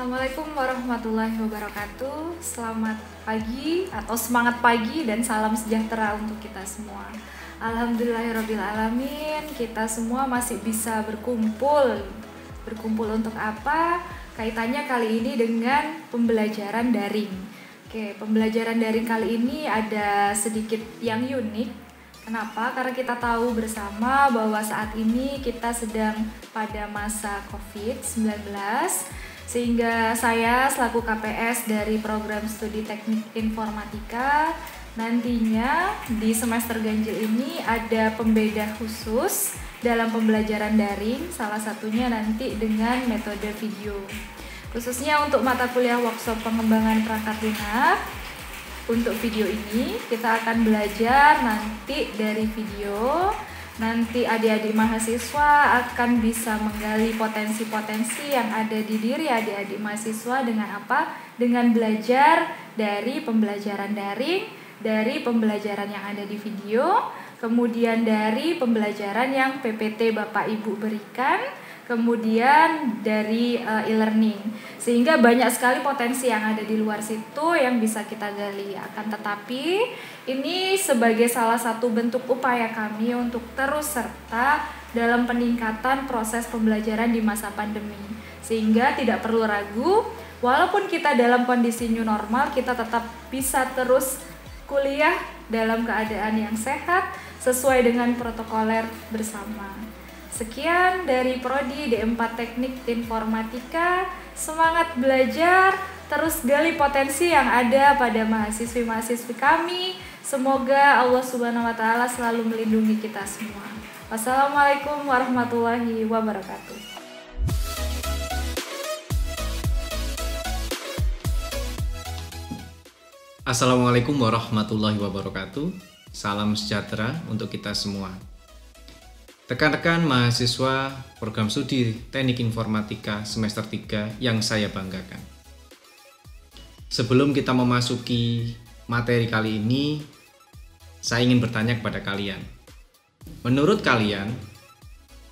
Assalamualaikum warahmatullahi wabarakatuh. Selamat pagi atau semangat pagi dan salam sejahtera untuk kita semua. Alhamdulillahirrabbilalamin, kita semua masih bisa berkumpul. Berkumpul untuk apa? Kaitannya kali ini dengan pembelajaran daring. Oke, pembelajaran daring kali ini ada sedikit yang unik. Kenapa? Karena kita tahu bersama bahwa saat ini kita sedang pada masa COVID-19, sehingga saya selaku KPS dari program studi teknik informatika nantinya di semester ganjil ini ada pembeda khusus dalam pembelajaran daring, salah satunya nanti dengan metode video. Khususnya untuk mata kuliah workshop pengembangan perangkat lunak. Untuk video ini kita akan belajar nanti dari video. Nanti adik-adik mahasiswa akan bisa menggali potensi-potensi yang ada di diri adik-adik mahasiswa dengan apa? Dengan belajar dari pembelajaran daring, dari pembelajaran yang ada di video, kemudian dari pembelajaran yang PPT Bapak Ibu berikan, kemudian dari e-learning. Sehingga banyak sekali potensi yang ada di luar situ yang bisa kita gali. Akan tetapi ini sebagai salah satu bentuk upaya kami untuk terus serta dalam peningkatan proses pembelajaran di masa pandemi. Sehingga tidak perlu ragu, walaupun kita dalam kondisi new normal, kita tetap bisa terus kuliah dalam keadaan yang sehat sesuai dengan protokoler bersama. Sekian dari Prodi D4 Teknik Informatika. Semangat belajar, terus gali potensi yang ada pada mahasiswi-mahasiswi kami. Semoga Allah Subhanahu wa taala selalu melindungi kita semua. Wassalamualaikum warahmatullahi wabarakatuh. Assalamualaikum warahmatullahi wabarakatuh. Salam sejahtera untuk kita semua. Rekan-rekan mahasiswa program studi Teknik Informatika semester 3 yang saya banggakan. Sebelum kita memasuki materi kali ini, saya ingin bertanya kepada kalian. Menurut kalian,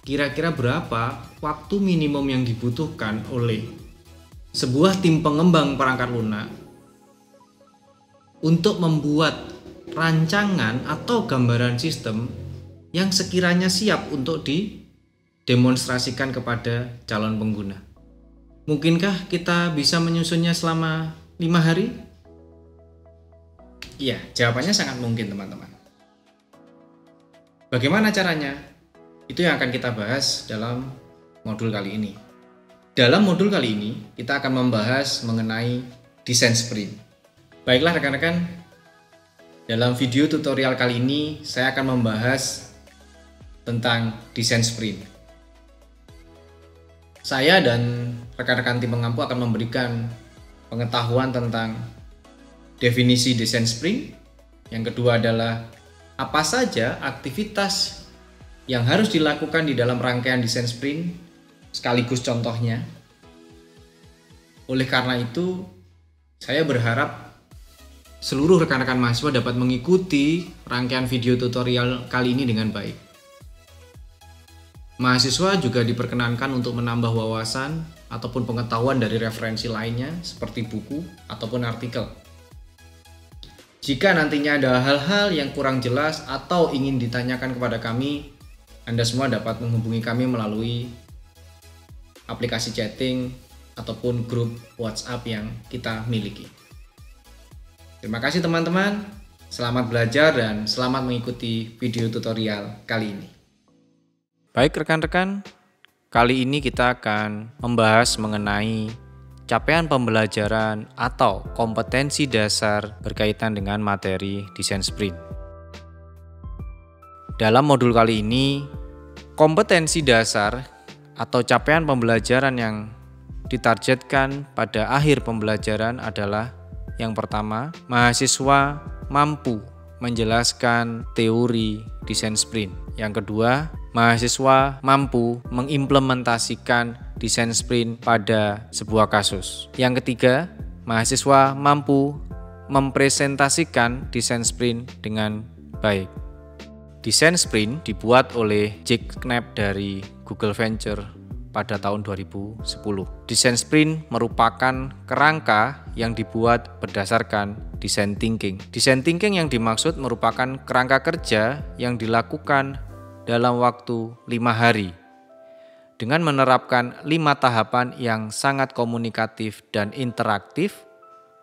kira-kira berapa waktu minimum yang dibutuhkan oleh sebuah tim pengembang perangkat lunak untuk membuat rancangan atau gambaran sistem yang sekiranya siap untuk didemonstrasikan kepada calon pengguna? Mungkinkah kita bisa menyusunnya selama 5 hari? Iya, jawabannya sangat mungkin teman-teman. Bagaimana caranya? Itu yang akan kita bahas dalam modul kali ini. Dalam modul kali ini, kita akan membahas mengenai desain sprint. Baiklah rekan-rekan, dalam video tutorial kali ini saya akan membahas tentang desain sprint. Saya dan rekan-rekan tim pengampu akan memberikan pengetahuan tentang definisi desain sprint. Yang kedua adalah apa saja aktivitas yang harus dilakukan di dalam rangkaian desain sprint, sekaligus contohnya. Oleh karena itu, saya berharap seluruh rekan-rekan mahasiswa dapat mengikuti rangkaian video tutorial kali ini dengan baik. Mahasiswa juga diperkenankan untuk menambah wawasan ataupun pengetahuan dari referensi lainnya seperti buku ataupun artikel. Jika nantinya ada hal-hal yang kurang jelas atau ingin ditanyakan kepada kami, Anda semua dapat menghubungi kami melalui aplikasi chatting ataupun grup WhatsApp yang kita miliki. Terima kasih teman-teman, selamat belajar dan selamat mengikuti video tutorial kali ini. Baik rekan-rekan, kali ini kita akan membahas mengenai capaian pembelajaran atau kompetensi dasar berkaitan dengan materi desain sprint. Dalam modul kali ini, kompetensi dasar atau capaian pembelajaran yang ditargetkan pada akhir pembelajaran adalah yang pertama, mahasiswa mampu menjelaskan teori desain sprint. Yang kedua, mahasiswa mampu mengimplementasikan desain sprint pada sebuah kasus. Yang ketiga, mahasiswa mampu mempresentasikan desain sprint dengan baik. Desain sprint dibuat oleh Jack Knapp dari Google Venture pada tahun 2010. Desain sprint merupakan kerangka yang dibuat berdasarkan design thinking. Design thinking yang dimaksud merupakan kerangka kerja yang dilakukan dalam waktu 5 hari dengan menerapkan 5 tahapan yang sangat komunikatif dan interaktif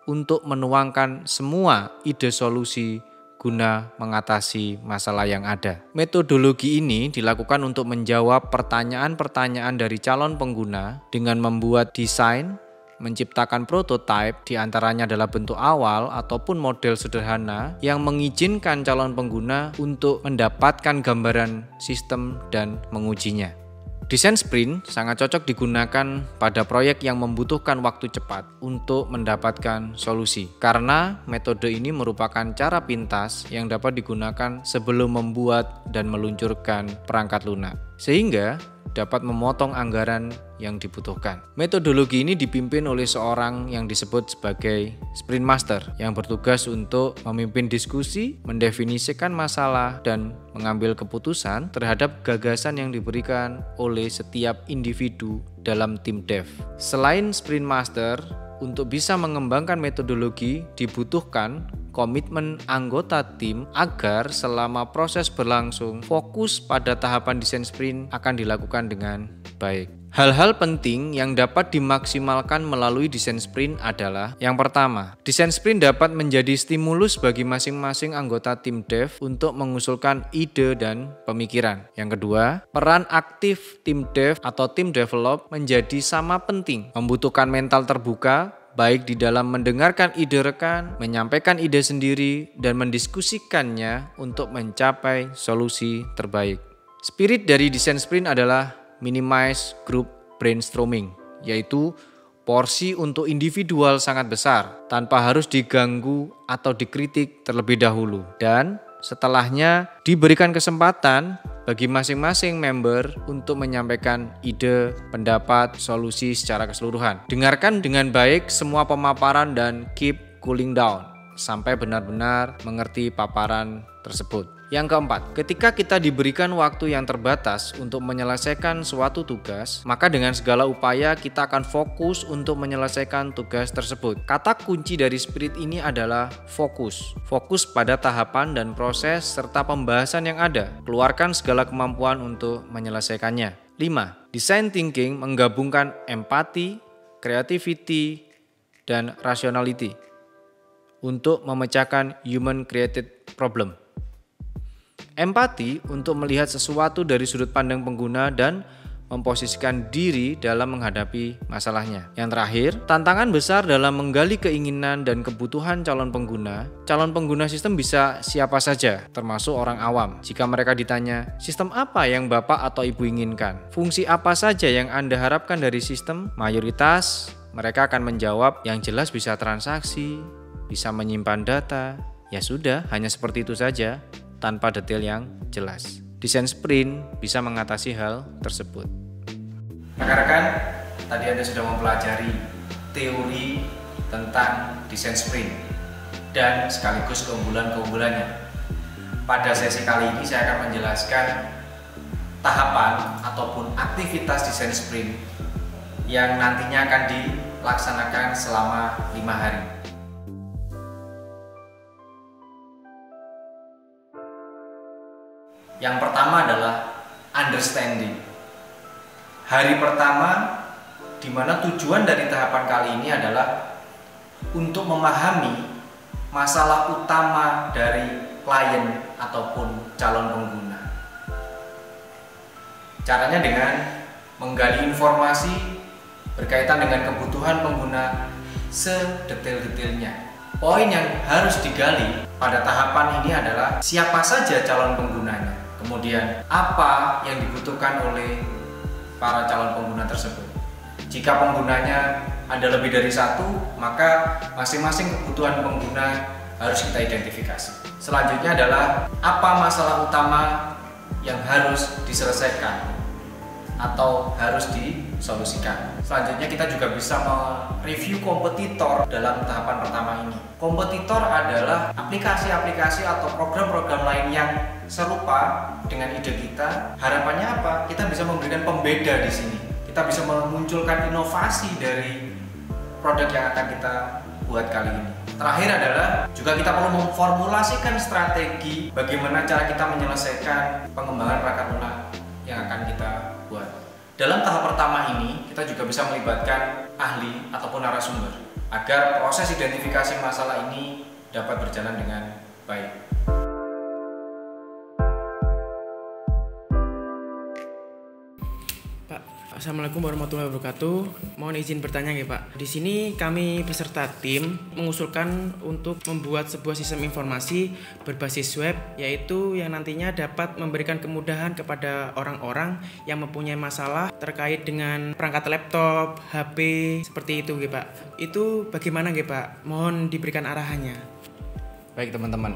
untuk menuangkan semua ide solusi guna mengatasi masalah yang ada. Metodologi ini dilakukan untuk menjawab pertanyaan-pertanyaan dari calon pengguna dengan membuat desain, menciptakan prototipe, diantaranya adalah bentuk awal ataupun model sederhana yang mengizinkan calon pengguna untuk mendapatkan gambaran sistem dan mengujinya. Desain sprint sangat cocok digunakan pada proyek yang membutuhkan waktu cepat untuk mendapatkan solusi, karena metode ini merupakan cara pintas yang dapat digunakan sebelum membuat dan meluncurkan perangkat lunak, sehingga dapat memotong anggaran yang dibutuhkan. Metodologi ini dipimpin oleh seorang yang disebut sebagai Sprint Master yang bertugas untuk memimpin diskusi, mendefinisikan masalah, dan mengambil keputusan terhadap gagasan yang diberikan oleh setiap individu dalam tim dev. Selain Sprint Master, untuk bisa mengembangkan metodologi dibutuhkan komitmen anggota tim agar selama proses berlangsung fokus pada tahapan desain sprint akan dilakukan dengan baik. Hal-hal penting yang dapat dimaksimalkan melalui desain sprint adalah: yang pertama, desain sprint dapat menjadi stimulus bagi masing-masing anggota tim dev untuk mengusulkan ide dan pemikiran. Yang kedua, peran aktif tim dev atau tim develop menjadi sama penting, membutuhkan mental terbuka baik di dalam mendengarkan ide rekan, menyampaikan ide sendiri, dan mendiskusikannya untuk mencapai solusi terbaik. Spirit dari desain sprint adalah minimize group brainstorming, yaitu porsi untuk individual sangat besar tanpa harus diganggu atau dikritik terlebih dahulu, dan setelahnya diberikan kesempatan bagi masing-masing member untuk menyampaikan ide, pendapat, solusi secara keseluruhan. Dengarkan dengan baik semua pemaparan dan keep cooling down sampai benar-benar mengerti paparan tersebut. Yang keempat, ketika kita diberikan waktu yang terbatas untuk menyelesaikan suatu tugas, maka dengan segala upaya kita akan fokus untuk menyelesaikan tugas tersebut. Kata kunci dari spirit ini adalah fokus. Fokus pada tahapan dan proses serta pembahasan yang ada. Keluarkan segala kemampuan untuk menyelesaikannya. 5. Design thinking menggabungkan empati, creativity, dan rationality untuk memecahkan human created problem. Empati untuk melihat sesuatu dari sudut pandang pengguna dan memposisikan diri dalam menghadapi masalahnya. Yang terakhir, tantangan besar dalam menggali keinginan dan kebutuhan calon pengguna. Calon pengguna sistem bisa siapa saja, termasuk orang awam. Jika mereka ditanya, sistem apa yang Bapak atau Ibu inginkan? Fungsi apa saja yang Anda harapkan dari sistem? Mayoritas mereka akan menjawab yang jelas bisa transaksi, bisa menyimpan data. Ya sudah, hanya seperti itu saja, tanpa detail yang jelas. Desain sprint bisa mengatasi hal tersebut. Rekan-rekan, tadi Anda sudah mempelajari teori tentang desain sprint dan sekaligus keunggulan-keunggulannya. Pada sesi kali ini saya akan menjelaskan tahapan ataupun aktivitas desain sprint yang nantinya akan dilaksanakan selama 5 hari. Yang pertama adalah understanding. Hari pertama, di mana tujuan dari tahapan kali ini adalah untuk memahami masalah utama dari klien ataupun calon pengguna. Caranya dengan menggali informasi berkaitan dengan kebutuhan pengguna sedetail-detailnya. Poin yang harus digali pada tahapan ini adalah siapa saja calon penggunanya. Kemudian apa yang dibutuhkan oleh para calon pengguna tersebut. Jika penggunanya ada lebih dari satu, maka masing-masing kebutuhan pengguna harus kita identifikasi. Selanjutnya adalah apa masalah utama yang harus diselesaikan atau harus disolusikan. Selanjutnya kita juga bisa mereview kompetitor dalam tahapan pertama ini. Kompetitor adalah aplikasi-aplikasi atau program-program lain yang serupa dengan ide kita. Harapannya apa? Kita bisa memberikan pembeda di sini. Kita kita bisa memunculkan inovasi dari produk yang akan kita buat kali ini. Terakhir adalah juga kita perlu memformulasikan strategi bagaimana cara kita menyelesaikan pengembangan perangkat lunak yang akan kita buat. Dalam tahap pertama ini, kita juga bisa melibatkan ahli ataupun narasumber agar proses identifikasi masalah ini dapat berjalan dengan baik. Assalamualaikum warahmatullahi wabarakatuh. Mohon izin bertanya ya Pak. Di sini kami beserta tim mengusulkan untuk membuat sebuah sistem informasi berbasis web, yaitu yang nantinya dapat memberikan kemudahan kepada orang-orang yang mempunyai masalah terkait dengan perangkat laptop, HP, seperti itu ya Pak. Itu bagaimana ya Pak? Mohon diberikan arahannya. Baik teman-teman,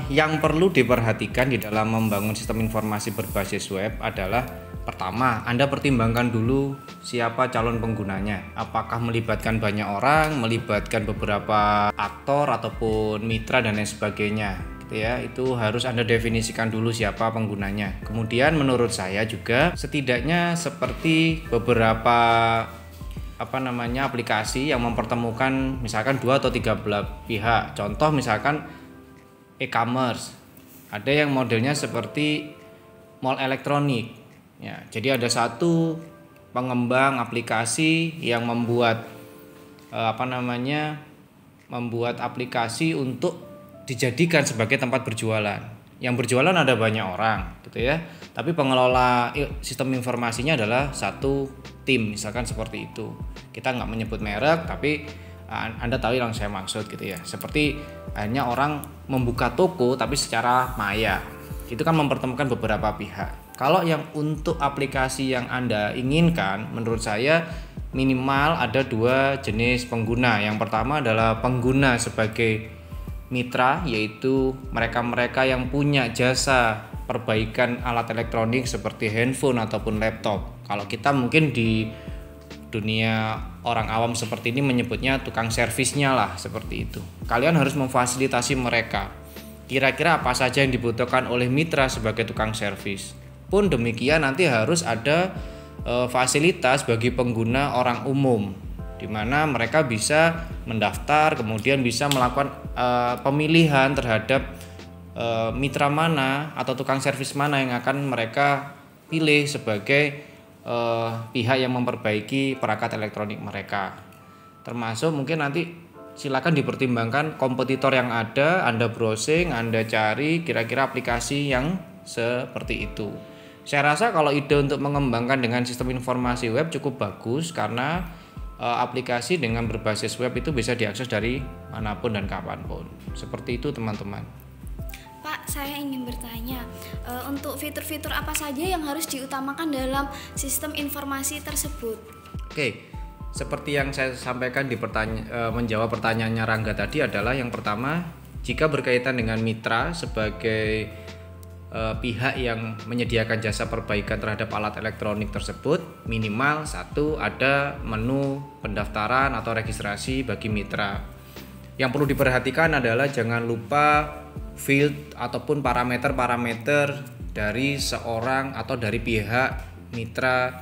yang perlu diperhatikan di dalam membangun sistem informasi berbasis web adalah pertama, Anda pertimbangkan dulu siapa calon penggunanya. Apakah melibatkan banyak orang, melibatkan beberapa aktor ataupun mitra dan lain sebagainya. Gitu ya, itu harus Anda definisikan dulu siapa penggunanya. Kemudian menurut saya juga setidaknya seperti beberapa aplikasi yang mempertemukan misalkan 2 atau 3 belah pihak. Contoh misalkan e-commerce. Ada yang modelnya seperti mall elektronik. Ya, jadi ada satu pengembang aplikasi yang membuat membuat aplikasi untuk dijadikan sebagai tempat berjualan. Yang berjualan ada banyak orang, gitu ya. Tapi pengelola sistem informasinya adalah satu tim, misalkan seperti itu. Kita nggak menyebut merek, tapi Anda tahu yang saya maksud, gitu ya. Seperti hanya orang membuka toko, tapi secara maya. Itu kan mempertemukan beberapa pihak. Kalau yang untuk aplikasi yang Anda inginkan, menurut saya minimal ada 2 jenis pengguna. Yang pertama adalah pengguna sebagai mitra, yaitu mereka-mereka yang punya jasa perbaikan alat elektronik seperti handphone ataupun laptop. Kalau kita mungkin di dunia orang awam seperti ini menyebutnya tukang servisnya lah, seperti itu. Kalian harus memfasilitasi mereka. Kira-kira apa saja yang dibutuhkan oleh mitra sebagai tukang servis. Pun demikian nanti harus ada fasilitas bagi pengguna orang umum, di mana mereka bisa mendaftar, kemudian bisa melakukan pemilihan terhadap mitra mana atau tukang servis mana yang akan mereka pilih sebagai pihak yang memperbaiki perangkat elektronik mereka. Termasuk mungkin nanti silakan dipertimbangkan kompetitor yang ada, Anda browsing, Anda cari kira-kira aplikasi yang seperti itu. Saya rasa kalau ide untuk mengembangkan dengan sistem informasi web cukup bagus karena aplikasi dengan berbasis web itu bisa diakses dari manapun dan kapanpun. Seperti itu teman-teman. Pak, saya ingin bertanya, untuk fitur-fitur apa saja yang harus diutamakan dalam sistem informasi tersebut? Oke, seperti yang saya sampaikan di menjawab pertanyaannya Rangga tadi adalah yang pertama, jika berkaitan dengan mitra sebagai pihak yang menyediakan jasa perbaikan terhadap alat elektronik tersebut, minimal 1 ada menu pendaftaran atau registrasi bagi mitra. Yang perlu diperhatikan adalah jangan lupa field ataupun parameter-parameter dari seorang atau dari pihak mitra,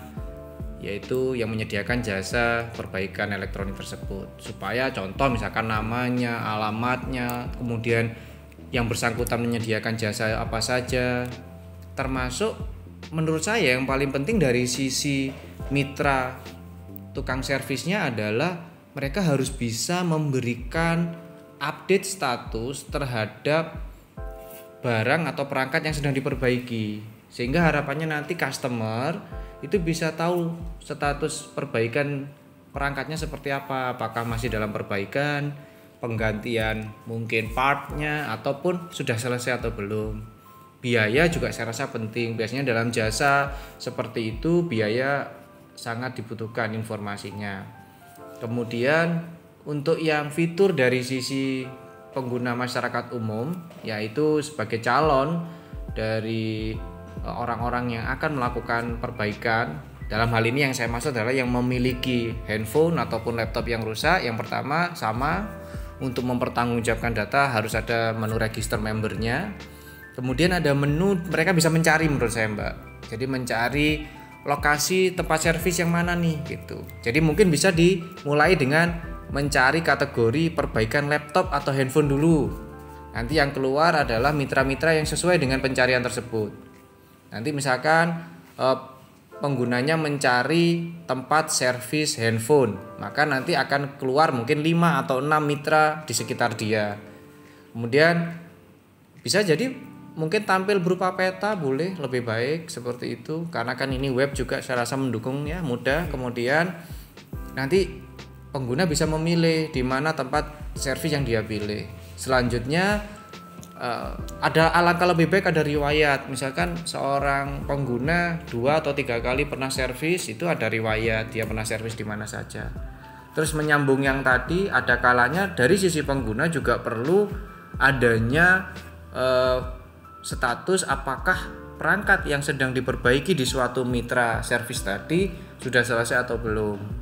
yaitu yang menyediakan jasa perbaikan elektronik tersebut, supaya contoh misalkan namanya, alamatnya, kemudian yang bersangkutan menyediakan jasa apa saja, termasuk menurut saya yang paling penting dari sisi mitra tukang servisnya adalah mereka harus bisa memberikan update status terhadap barang atau perangkat yang sedang diperbaiki, sehingga harapannya nanti customer itu bisa tahu status perbaikan perangkatnya seperti apa, apakah masih dalam perbaikan, penggantian mungkin partnya, ataupun sudah selesai atau belum. Biaya juga saya rasa penting. Biasanya dalam jasa seperti itu biaya sangat dibutuhkan informasinya. Kemudian untuk yang fitur dari sisi pengguna masyarakat umum, yaitu sebagai calon dari orang-orang yang akan melakukan perbaikan. Dalam hal ini yang saya maksud adalah yang memiliki handphone ataupun laptop yang rusak. Yang pertama sama, untuk mempertanggungjawabkan data harus ada menu register membernya. Kemudian ada menu, mereka bisa mencari menurut saya Mbak. Jadi mencari lokasi tempat servis yang mana nih gitu. Jadi mungkin bisa dimulai dengan mencari kategori perbaikan laptop atau handphone dulu. Nanti yang keluar adalah mitra-mitra yang sesuai dengan pencarian tersebut. Nanti misalkan penggunanya mencari tempat servis handphone, maka nanti akan keluar mungkin 5 atau 6 mitra di sekitar dia. Kemudian bisa jadi mungkin tampil berupa peta, boleh, lebih baik seperti itu karena kan ini web juga saya rasa mendukung ya, mudah. Kemudian nanti pengguna bisa memilih di mana tempat servis yang dia pilih. Selanjutnya ada alangkah lebih baik ada riwayat. Misalkan seorang pengguna 2 atau 3 kali pernah servis, itu ada riwayat dia pernah servis di mana saja. Terus menyambung yang tadi, ada kalanya dari sisi pengguna juga perlu adanya status apakah perangkat yang sedang diperbaiki di suatu mitra servis tadi sudah selesai atau belum.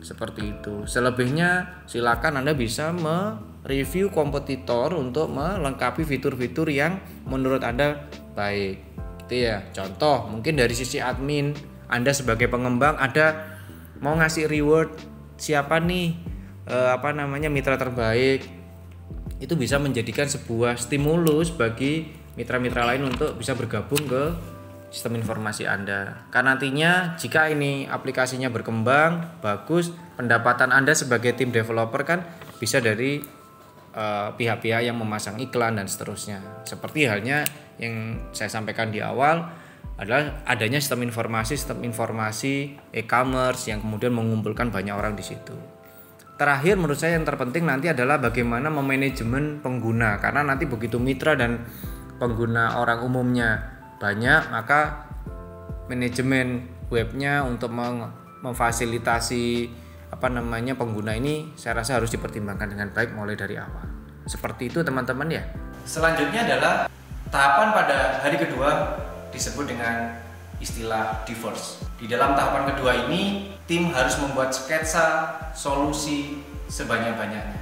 Seperti itu. Selebihnya silakan Anda bisa mereview kompetitor untuk melengkapi fitur-fitur yang menurut Anda baik. Gitu ya. Contoh, mungkin dari sisi admin, Anda sebagai pengembang ada mau ngasih reward siapa nih mitra terbaik. Itu bisa menjadikan sebuah stimulus bagi mitra-mitra lain untuk bisa bergabung ke sistem informasi Anda. Karena nantinya jika ini aplikasinya berkembang bagus, pendapatan Anda sebagai tim developer kan bisa dari pihak-pihak yang memasang iklan dan seterusnya. Seperti halnya yang saya sampaikan di awal adalah adanya sistem informasi e-commerce yang kemudian mengumpulkan banyak orang di situ. Terakhir menurut saya yang terpenting nanti adalah bagaimana memanajemen pengguna, karena nanti begitu mitra dan pengguna orang umumnya banyak, maka manajemen webnya untuk memfasilitasi pengguna ini saya rasa harus dipertimbangkan dengan baik mulai dari awal. Seperti itu teman-teman ya. Selanjutnya adalah tahapan pada hari kedua disebut dengan istilah divorce. Di dalam tahapan kedua ini tim harus membuat sketsa solusi sebanyak-banyaknya.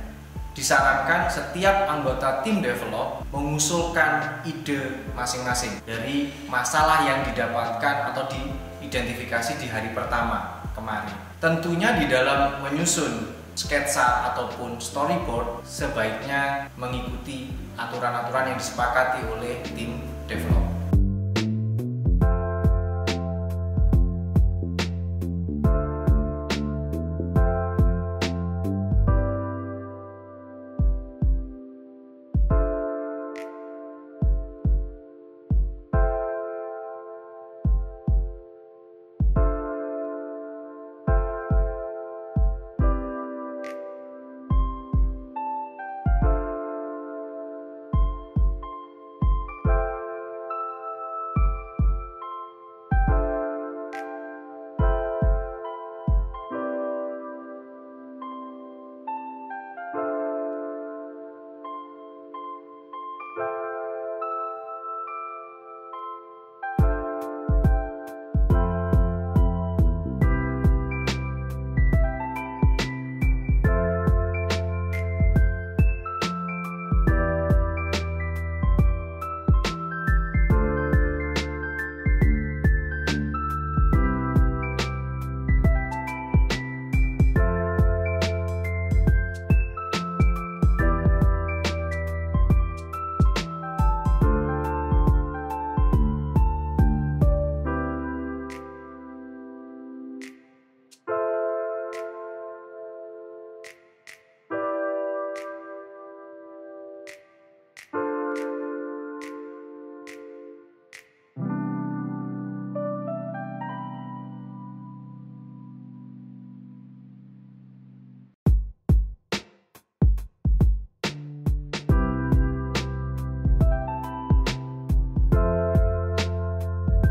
Disarankan setiap anggota tim develop mengusulkan ide masing-masing dari masalah yang didapatkan atau diidentifikasi di hari pertama kemarin. Tentunya di dalam menyusun sketsa ataupun storyboard sebaiknya mengikuti aturan-aturan yang disepakati oleh tim develop.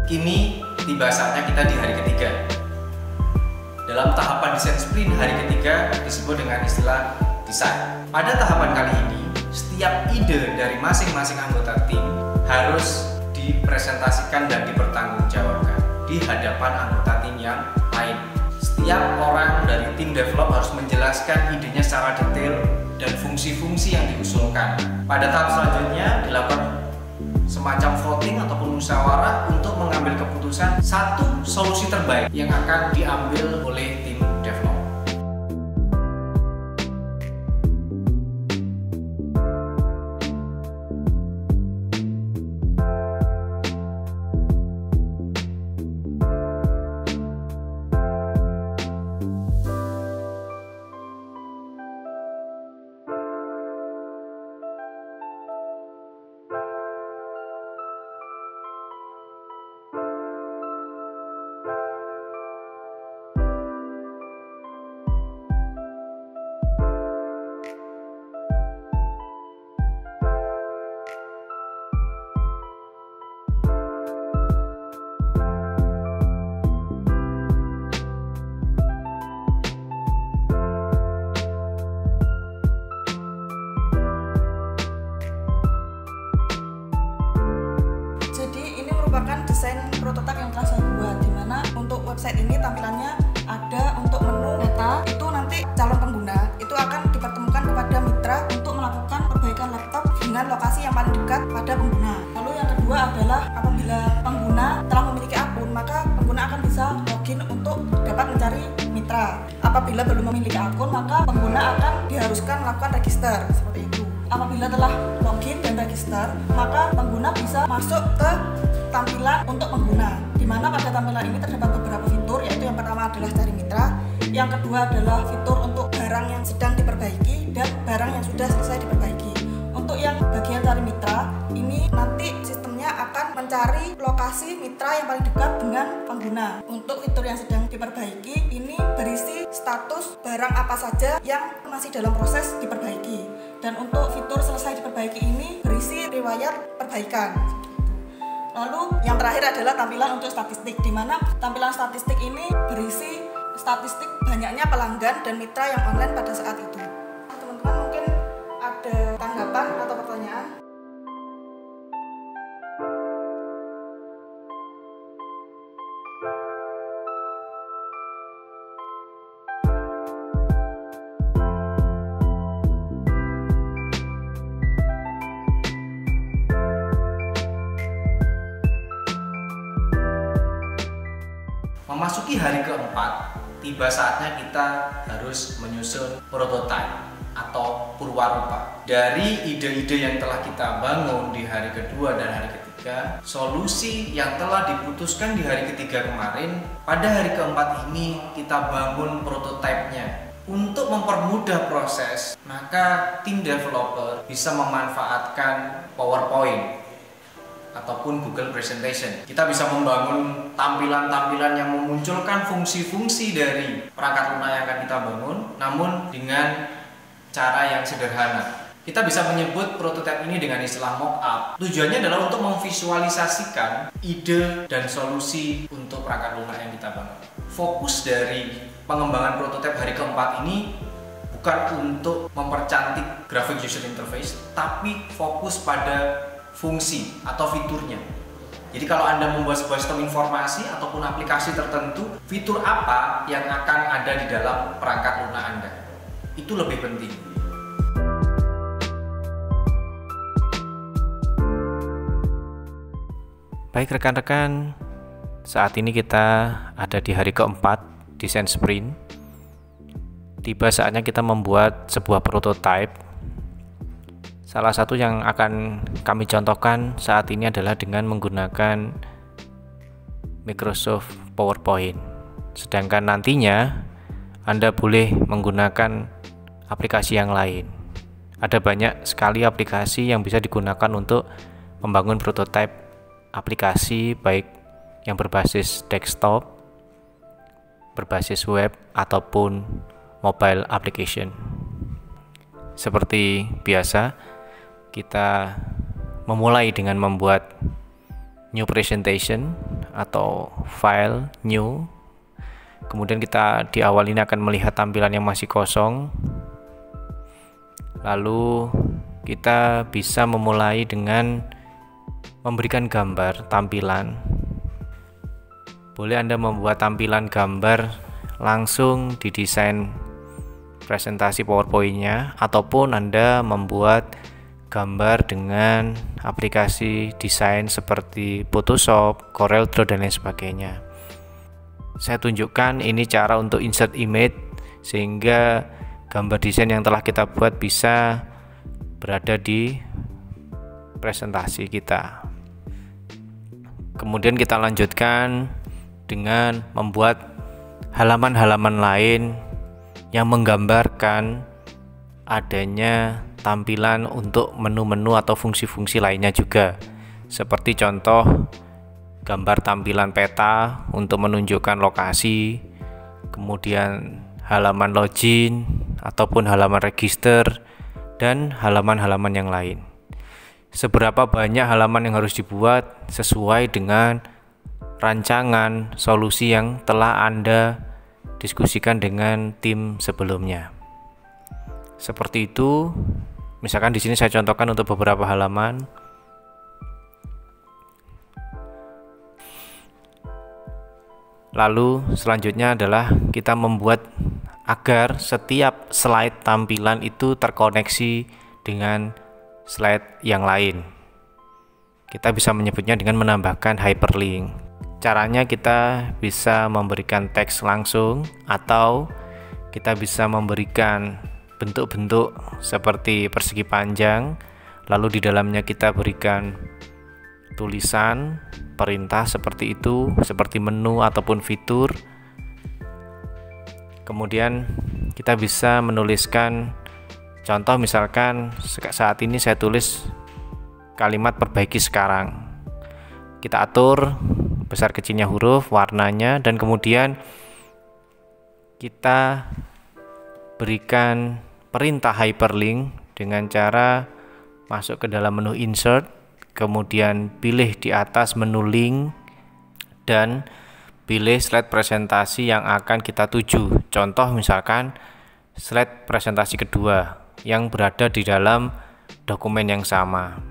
Kini tiba saatnya kita di hari ketiga. Dalam tahapan desain sprint hari ketiga disebut dengan istilah desain. Pada tahapan kali ini, setiap ide dari masing-masing anggota tim harus dipresentasikan dan dipertanggungjawabkan di hadapan anggota tim yang lain. Setiap orang dari tim develop harus menjelaskan idenya secara detail dan fungsi-fungsi yang diusulkan. Pada tahap selanjutnya dilakukan semacam voting ataupun musyawarah untuk mengambil keputusan satu solusi terbaik yang akan diambil oleh tim develop. merupakan desain prototipe yang telah saya buat, dimana untuk website ini tampilannya ada untuk menu data, itu nanti calon pengguna itu akan dipertemukan kepada mitra untuk melakukan perbaikan laptop dengan lokasi yang paling dekat pada pengguna. Lalu yang kedua adalah apabila pengguna telah memiliki akun, maka pengguna akan bisa login untuk dapat mencari mitra. Apabila belum memiliki akun, maka pengguna akan diharuskan melakukan register seperti itu. Apabila telah login dan register, maka pengguna bisa masuk ke tampilan untuk pengguna, di mana pada tampilan ini terdapat beberapa fitur, yaitu yang pertama adalah cari mitra, yang kedua adalah fitur untuk barang yang sedang diperbaiki dan barang yang sudah selesai diperbaiki. Untuk yang bagian cari mitra, ini nanti sistemnya akan mencari lokasi mitra yang paling dekat dengan pengguna. Untuk fitur yang sedang diperbaiki, ini berisi status barang apa saja yang masih dalam proses diperbaiki. Dan untuk fitur selesai diperbaiki ini berisi riwayat perbaikan. Lalu yang terakhir adalah tampilan untuk statistik, di mana tampilan statistik ini berisi statistik banyaknya pelanggan dan mitra yang online pada saat itu. Teman-teman mungkin ada tanggapan atau pertanyaan? Memasuki hari keempat, tiba saatnya kita harus menyusun prototipe atau purwarupa. Dari ide-ide yang telah kita bangun di hari kedua dan hari ketiga, solusi yang telah diputuskan di hari ketiga kemarin, pada hari keempat ini kita bangun prototipenya. Untuk mempermudah proses, maka tim developer bisa memanfaatkan PowerPoint ataupun Google Presentation. Kita bisa membangun tampilan-tampilan yang memunculkan fungsi-fungsi dari perangkat lunak yang akan kita bangun, namun dengan cara yang sederhana. Kita bisa menyebut prototipe ini dengan istilah mock-up. Tujuannya adalah untuk memvisualisasikan ide dan solusi untuk perangkat lunak yang kita bangun. Fokus dari pengembangan prototipe hari keempat ini bukan untuk mempercantik graphic user interface, tapi fokus pada fungsi atau fiturnya. Jadi kalau Anda membuat sebuah sistem informasi ataupun aplikasi tertentu, fitur apa yang akan ada di dalam perangkat lunak Anda, itu lebih penting. Baik rekan-rekan, saat ini kita ada di hari keempat desain sprint. Tiba saatnya kita membuat sebuah prototipe. Salah satu yang akan kami contohkan saat ini adalah dengan menggunakan Microsoft PowerPoint. Sedangkan nantinya Anda boleh menggunakan aplikasi yang lain. Ada banyak sekali aplikasi yang bisa digunakan untuk membangun prototipe aplikasi, baik yang berbasis desktop, berbasis web, ataupun mobile application. Seperti biasa, kita memulai dengan membuat new presentation atau file new. Kemudian kita di awal ini akan melihat tampilan yang masih kosong. Lalu kita bisa memulai dengan memberikan gambar tampilan. Boleh Anda membuat tampilan gambar langsung di desain presentasi PowerPoint-nya, ataupun Anda membuat gambar dengan aplikasi desain seperti Photoshop, CorelDRAW dan lain sebagainya. Saya tunjukkan ini cara untuk insert image sehingga gambar desain yang telah kita buat bisa berada di presentasi kita. Kemudian kita lanjutkan dengan membuat halaman-halaman lain yang menggambarkan adanya tampilan untuk menu-menu atau fungsi-fungsi lainnya juga. Seperti contoh gambar tampilan peta untuk menunjukkan lokasi, kemudian halaman login ataupun halaman register dan halaman-halaman yang lain. Seberapa banyak halaman yang harus dibuat sesuai dengan rancangan solusi yang telah Anda diskusikan dengan tim sebelumnya. Seperti itu. Misalkan di sini saya contohkan untuk beberapa halaman. Lalu selanjutnya adalah kita membuat agar setiap slide tampilan itu terkoneksi dengan slide yang lain. Kita bisa menyebutnya dengan menambahkan hyperlink. Caranya kita bisa memberikan teks langsung atau kita bisa memberikan bentuk-bentuk seperti persegi panjang, lalu di dalamnya kita berikan tulisan, perintah seperti itu, seperti menu ataupun fitur. Kemudian kita bisa menuliskan contoh, misalkan saat ini saya tulis kalimat perbaiki sekarang. Kita atur besar kecilnya huruf, warnanya, dan kemudian kita berikan perintah hyperlink dengan cara masuk ke dalam menu insert, kemudian pilih di atas menu link dan pilih slide presentasi yang akan kita tuju. Contoh misalkan slide presentasi kedua yang berada di dalam dokumen yang sama.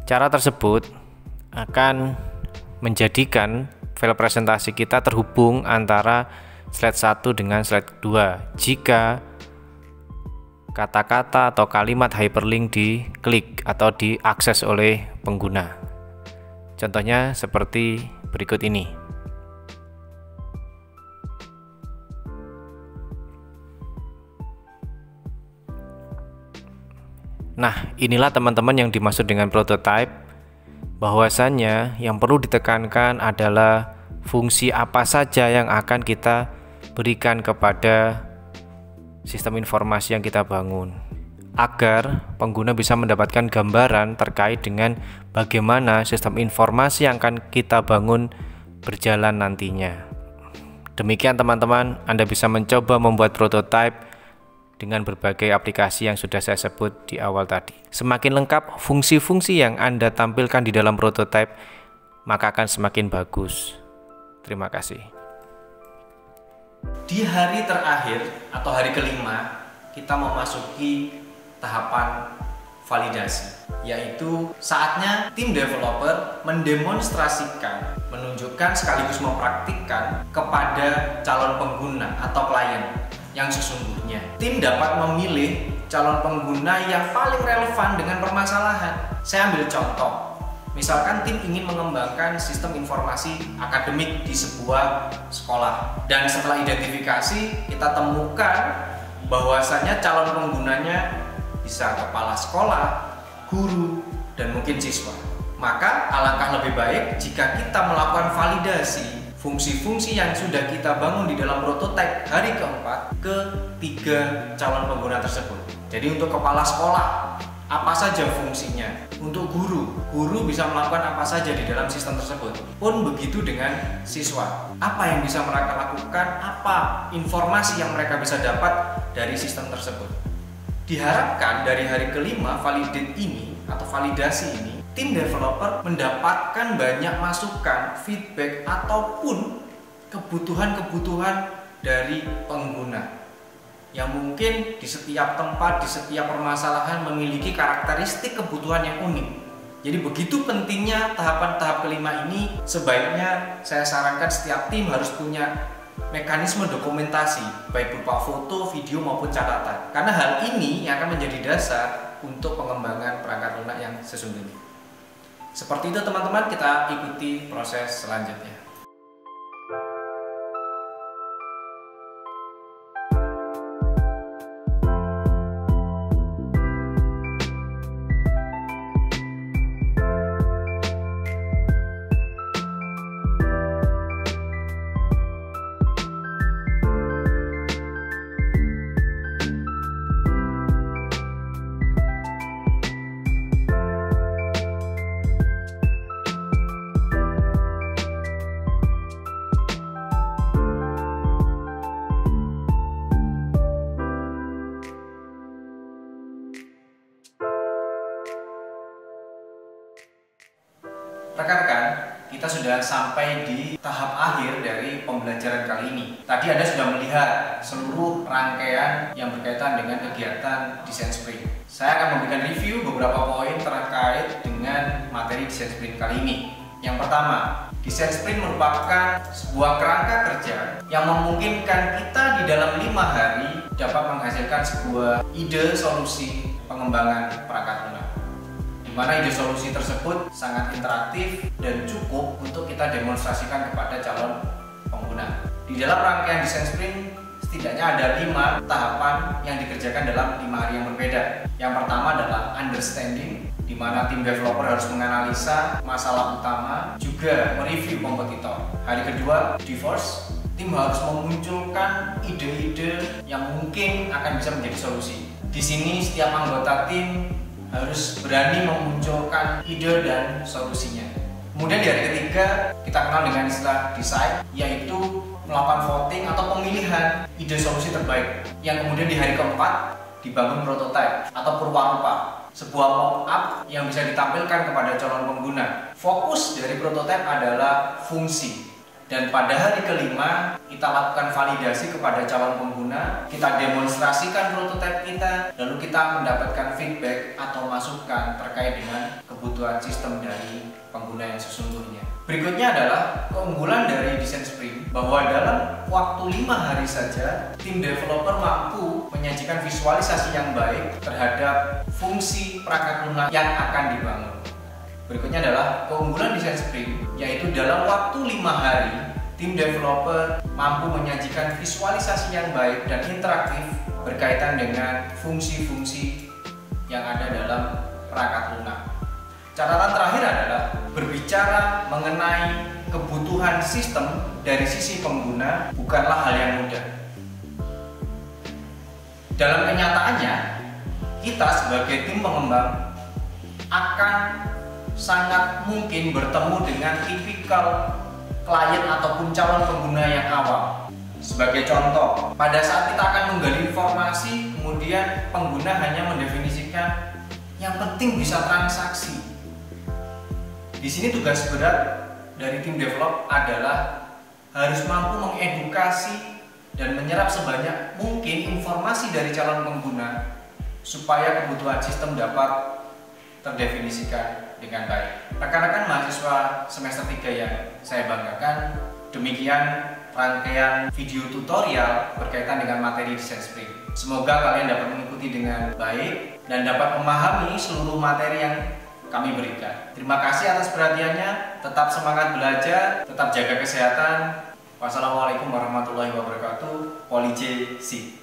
Cara tersebut akan menjadikan file presentasi kita terhubung antara slide 1 dengan slide 2 jika kata-kata atau kalimat hyperlink diklik atau diakses oleh pengguna. Contohnya seperti berikut ini. Nah, inilah teman-teman yang dimaksud dengan prototype. Bahwasannya yang perlu ditekankan adalah fungsi apa saja yang akan kita berikan kepada sistem informasi yang kita bangun, agar pengguna bisa mendapatkan gambaran terkait dengan bagaimana sistem informasi yang akan kita bangun berjalan nantinya. Demikian teman-teman, Anda bisa mencoba membuat prototipe dengan berbagai aplikasi yang sudah saya sebut di awal tadi. Semakin lengkap fungsi-fungsi yang Anda tampilkan di dalam prototipe, maka akan semakin bagus. Terima kasih. Di hari terakhir atau hari kelima, kita memasuki tahapan validasi, yaitu saatnya tim developer mendemonstrasikan, menunjukkan sekaligus mempraktikkan kepada calon pengguna atau klien yang sesungguhnya. Tim dapat memilih calon pengguna yang paling relevan dengan permasalahan. Saya ambil contoh. Misalkan tim ingin mengembangkan sistem informasi akademik di sebuah sekolah, dan setelah identifikasi kita temukan bahwasanya calon penggunanya bisa kepala sekolah, guru, dan mungkin siswa. Maka alangkah lebih baik jika kita melakukan validasi fungsi-fungsi yang sudah kita bangun di dalam prototipe hari keempat ke 3 calon pengguna tersebut. Jadi untuk kepala sekolah, apa saja fungsinya? Untuk guru bisa melakukan apa saja di dalam sistem tersebut. Pun begitu dengan siswa, apa yang bisa mereka lakukan, apa informasi yang mereka bisa dapat dari sistem tersebut. Diharapkan dari hari kelima validate ini atau validasi ini, tim developer mendapatkan banyak masukan, feedback, ataupun kebutuhan-kebutuhan dari pengguna yang mungkin di setiap tempat, di setiap permasalahan memiliki karakteristik kebutuhan yang unik. Jadi begitu pentingnya tahapan-tahap kelima ini, sebaiknya saya sarankan setiap tim harus punya mekanisme dokumentasi, baik berupa foto, video maupun catatan. Karena hal ini yang akan menjadi dasar untuk pengembangan perangkat lunak yang sesungguhnya. Seperti itu teman-teman, kita ikuti proses selanjutnya. Rekan-rekan, kita sudah sampai di tahap akhir dari pembelajaran kali ini. Tadi Anda sudah melihat seluruh rangkaian yang berkaitan dengan kegiatan Design Sprint. Saya akan memberikan review beberapa poin terkait dengan materi Design Sprint kali ini. Yang pertama, Design Sprint merupakan sebuah kerangka kerja yang memungkinkan kita di dalam 5 hari dapat menghasilkan sebuah ide solusi pengembangan perangkat lunak, di mana ide solusi tersebut sangat interaktif dan cukup untuk kita demonstrasikan kepada calon pengguna. Di dalam rangkaian Design Sprint setidaknya ada 5 tahapan yang dikerjakan dalam 5 hari yang berbeda. Yang pertama adalah understanding, di mana tim developer harus menganalisa masalah utama, juga mereview kompetitor. Hari kedua, divorce, tim harus memunculkan ide-ide yang mungkin akan bisa menjadi solusi. Di sini setiap anggota tim harus berani memunculkan ide dan solusinya. Kemudian di hari ketiga kita kenal dengan istilah design, yaitu melakukan voting atau pemilihan ide solusi terbaik. Yang kemudian di hari keempat dibangun prototype atau purwarupa, sebuah mock-up yang bisa ditampilkan kepada calon pengguna. Fokus dari prototype adalah fungsi. Dan pada hari kelima, kita lakukan validasi kepada calon pengguna, kita demonstrasikan prototipe kita, lalu kita mendapatkan feedback atau masukan terkait dengan kebutuhan sistem dari pengguna yang sesungguhnya. Berikutnya adalah keunggulan dari Design Sprint, bahwa dalam waktu 5 hari saja, tim developer mampu menyajikan visualisasi yang baik terhadap fungsi perangkat lunak yang akan dibangun. Berikutnya adalah keunggulan Design Sprint, yaitu dalam waktu 5 hari, tim developer mampu menyajikan visualisasi yang baik dan interaktif berkaitan dengan fungsi-fungsi yang ada dalam perangkat lunak. Catatan terakhir adalah berbicara mengenai kebutuhan sistem dari sisi pengguna bukanlah hal yang mudah. Dalam kenyataannya, kita sebagai tim pengembang akan sangat mungkin bertemu dengan tipikal klien ataupun calon pengguna yang awam. Sebagai contoh, pada saat kita akan menggali informasi, kemudian pengguna hanya mendefinisikan yang penting bisa transaksi. Di sini tugas berat dari tim develop adalah harus mampu mengedukasi dan menyerap sebanyak mungkin informasi dari calon pengguna supaya kebutuhan sistem dapat terdefinisikan dengan baik. Rekan-rekan mahasiswa semester 3 yang saya banggakan, demikian rangkaian video tutorial berkaitan dengan materi Design Sprint. Semoga kalian dapat mengikuti dengan baik dan dapat memahami seluruh materi yang kami berikan. Terima kasih atas perhatiannya, tetap semangat belajar, tetap jaga kesehatan. Wassalamualaikum warahmatullahi wabarakatuh. Poli C.